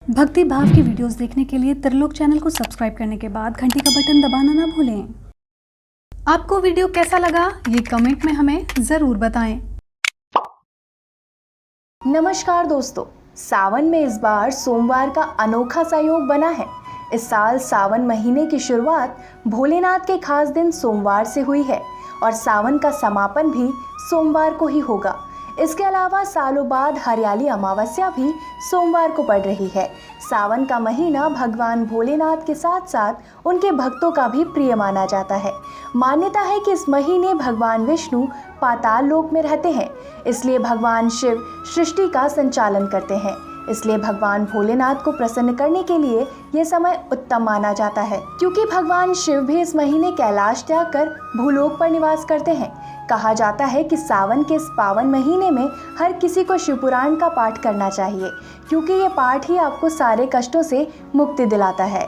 भक्ति भाव की वीडियोस देखने के लिए त्रिलोक चैनल को सब्सक्राइब करने के बाद घंटी का बटन दबाना ना भूलें। आपको वीडियो कैसा लगा ये कमेंट में हमें ज़रूर बताएं। नमस्कार दोस्तों, सावन में इस बार सोमवार का अनोखा संयोग बना है। इस साल सावन महीने की शुरुआत भोलेनाथ के खास दिन सोमवार से हुई है और सावन का समापन भी सोमवार को ही होगा। इसके अलावा सालों बाद हरियाली अमावस्या भी सोमवार को पड़ रही है। सावन का महीना भगवान भोलेनाथ के साथ साथ उनके भक्तों का भी प्रिय माना जाता है। मान्यता है कि इस महीने भगवान विष्णु पाताल लोक में रहते हैं, इसलिए भगवान शिव सृष्टि का संचालन करते हैं। इसलिए भगवान भोलेनाथ को प्रसन्न करने के लिए यह समय उत्तम माना जाता है, क्योंकि भगवान शिव भी इस महीने कैलाश त्याग कर भूलोक पर निवास करते हैं। कहा जाता है कि सावन के इस पावन महीने में हर किसी को शिवपुराण का पाठ करना चाहिए, क्योंकि ये पाठ ही आपको सारे कष्टों से मुक्ति दिलाता है।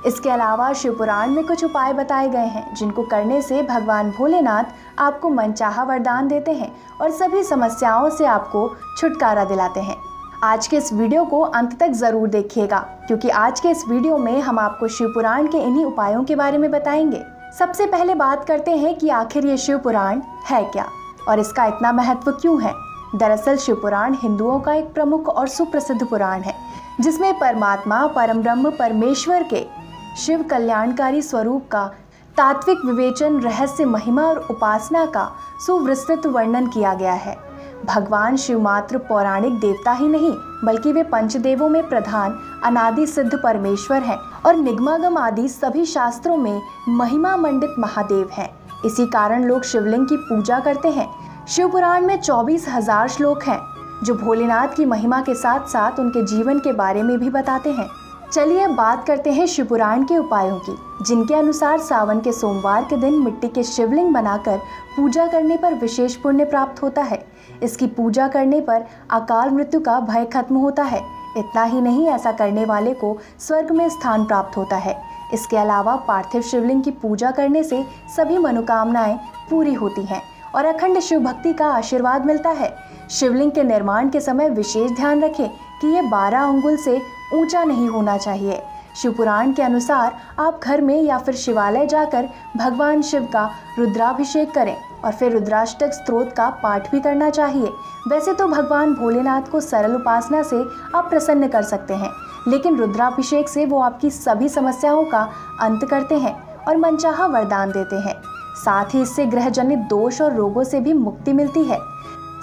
इसके अलावा शिवपुराण में कुछ उपाय बताए गए हैं, जिनको करने से भगवान भोलेनाथ आपको मनचाहा वरदान देते हैं और सभी समस्याओं से आपको छुटकारा दिलाते हैं। आज के इस वीडियो को अंत तक ज़रूर देखिएगा, क्योंकि आज के इस वीडियो में हम आपको शिवपुराण के इन्हीं उपायों के बारे में बताएंगे। सबसे पहले बात करते हैं कि आखिर ये शिवपुराण है क्या और इसका इतना महत्व क्यों है। दरअसल शिवपुराण हिंदुओं का एक प्रमुख और सुप्रसिद्ध पुराण है, जिसमें परमात्मा परमब्रह्म परमेश्वर के शिव कल्याणकारी स्वरूप का तात्विक विवेचन, रहस्य, महिमा और उपासना का सुविस्तृत वर्णन किया गया है। भगवान शिव मात्र पौराणिक देवता ही नहीं, बल्कि वे पंचदेवों में प्रधान अनादि सिद्ध परमेश्वर हैं और निगमागम आदि सभी शास्त्रों में महिमा मंडित महादेव हैं। इसी कारण लोग शिवलिंग की पूजा करते हैं। शिवपुराण में 24,000 श्लोक हैं, जो भोलेनाथ की महिमा के साथ साथ उनके जीवन के बारे में भी बताते हैं। चलिए बात करते हैं शिवपुराण के उपायों की, जिनके अनुसार सावन के सोमवार के दिन मिट्टी के शिवलिंग बनाकर पूजा करने पर विशेष पुण्य प्राप्त होता है। इसकी पूजा करने पर अकाल मृत्यु का भय खत्म होता है। इतना ही नहीं, ऐसा करने वाले को स्वर्ग में स्थान प्राप्त होता है। इसके अलावा पार्थिव शिवलिंग की पूजा करने से सभी मनोकामनाएं पूरी होती हैं और अखंड शिव भक्ति का आशीर्वाद मिलता है। शिवलिंग के निर्माण के समय विशेष ध्यान रखें कि ये 12 अंगुल से ऊंचा नहीं होना चाहिए। शिवपुराण के अनुसार आप घर में या फिर शिवालय जाकर भगवान शिव का रुद्राभिषेक करें और फिर रुद्राष्टक स्तोत्र का पाठ भी करना चाहिए। वैसे तो भगवान भोलेनाथ को सरल उपासना से आप प्रसन्न कर सकते हैं, लेकिन रुद्राभिषेक से वो आपकी सभी समस्याओं का अंत करते हैं और मनचाहा वरदान देते हैं। साथ ही इससे ग्रह जनित दोष और रोगों से भी मुक्ति मिलती है।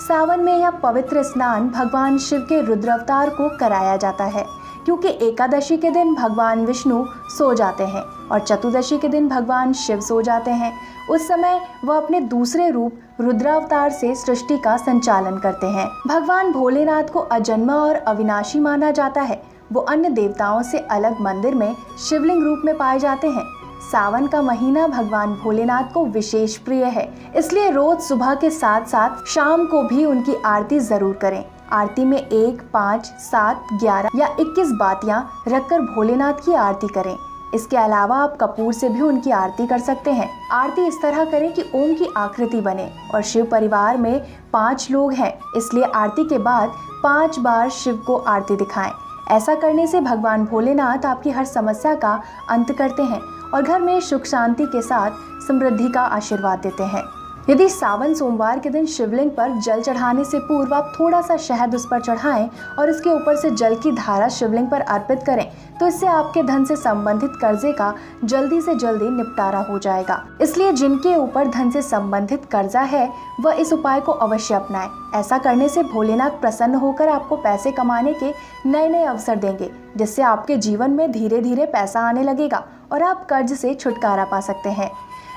सावन में यह पवित्र स्नान भगवान शिव के रुद्रावतार को कराया जाता है, क्योंकि एकादशी के दिन भगवान विष्णु सो जाते हैं और चतुर्दशी के दिन भगवान शिव सो जाते हैं। उस समय वह अपने दूसरे रूप रुद्रावतार से सृष्टि का संचालन करते हैं। भगवान भोलेनाथ को अजन्मा और अविनाशी माना जाता है। वो अन्य देवताओं से अलग मंदिर में शिवलिंग रूप में पाए जाते हैं। सावन का महीना भगवान भोलेनाथ को विशेष प्रिय है, इसलिए रोज सुबह के साथ साथ शाम को भी उनकी आरती जरूर करें। आरती में 1, 5, 7, 11 या 21 बातियां रखकर भोलेनाथ की आरती करें। इसके अलावा आप कपूर से भी उनकी आरती कर सकते हैं। आरती इस तरह करें कि ओम की आकृति बने और शिव परिवार में 5 लोग हैं, इसलिए आरती के बाद 5 बार शिव को आरती दिखाएं। ऐसा करने से भगवान भोलेनाथ आपकी हर समस्या का अंत करते हैं और घर में सुख शांति के साथ समृद्धि का आशीर्वाद देते हैं। यदि सावन सोमवार के दिन शिवलिंग पर जल चढ़ाने से पूर्व आप थोड़ा सा शहद उस पर चढ़ाएं और इसके ऊपर से जल की धारा शिवलिंग पर अर्पित करें, तो इससे आपके धन से संबंधित कर्जे का जल्दी से जल्दी निपटारा हो जाएगा। इसलिए जिनके ऊपर धन से संबंधित कर्जा है वह इस उपाय को अवश्य अपनाएं। ऐसा करने से भोलेनाथ प्रसन्न होकर आपको पैसे कमाने के नए नए अवसर देंगे, जिससे आपके जीवन में धीरे धीरे पैसा आने लगेगा और आप कर्ज से छुटकारा पा सकते हैं।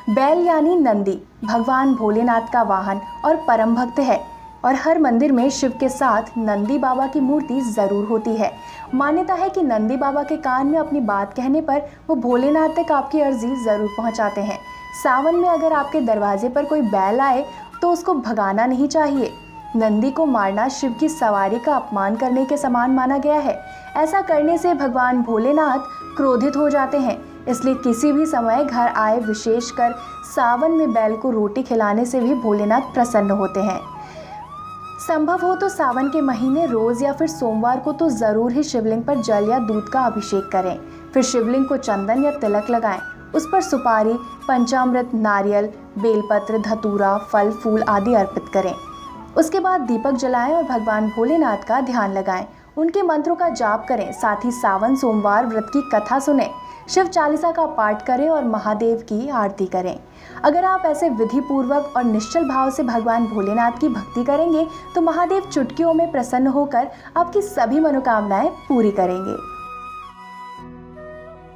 बैल यानी नंदी भगवान भोलेनाथ का वाहन और परम भक्त है और हर मंदिर में शिव के साथ नंदी बाबा की मूर्ति जरूर होती है। मान्यता है कि नंदी बाबा के कान में अपनी बात कहने पर वो भोलेनाथ तक आपकी अर्जी जरूर पहुंचाते हैं। सावन में अगर आपके दरवाजे पर कोई बैल आए तो उसको भगाना नहीं चाहिए। नंदी को मारना शिव की सवारी का अपमान करने के समान माना गया है। ऐसा करने से भगवान भोलेनाथ क्रोधित हो जाते हैं, इसलिए किसी भी समय घर आए विशेषकर सावन में बैल को रोटी खिलाने से भी भोलेनाथ प्रसन्न होते हैं। संभव हो तो सावन के महीने रोज या फिर सोमवार को तो जरूर ही शिवलिंग पर जल या दूध का अभिषेक करें। फिर शिवलिंग को चंदन या तिलक लगाएं। उस पर सुपारी, पंचामृत, नारियल, बेलपत्र, धतूरा, फल फूल आदि अर्पित करें। उसके बाद दीपक जलाएं और भगवान भोलेनाथ का ध्यान लगाएं। उनके मंत्रों का जाप करें। साथ ही सावन सोमवार व्रत की कथा सुने, शिव चालीसा का पाठ करें और महादेव की आरती करें। अगर आप ऐसे विधि पूर्वक और निश्चल भाव से भगवान भोलेनाथ की भक्ति करेंगे तो महादेव चुटकियों में प्रसन्न होकर आपकी सभी मनोकामनाएं पूरी करेंगे।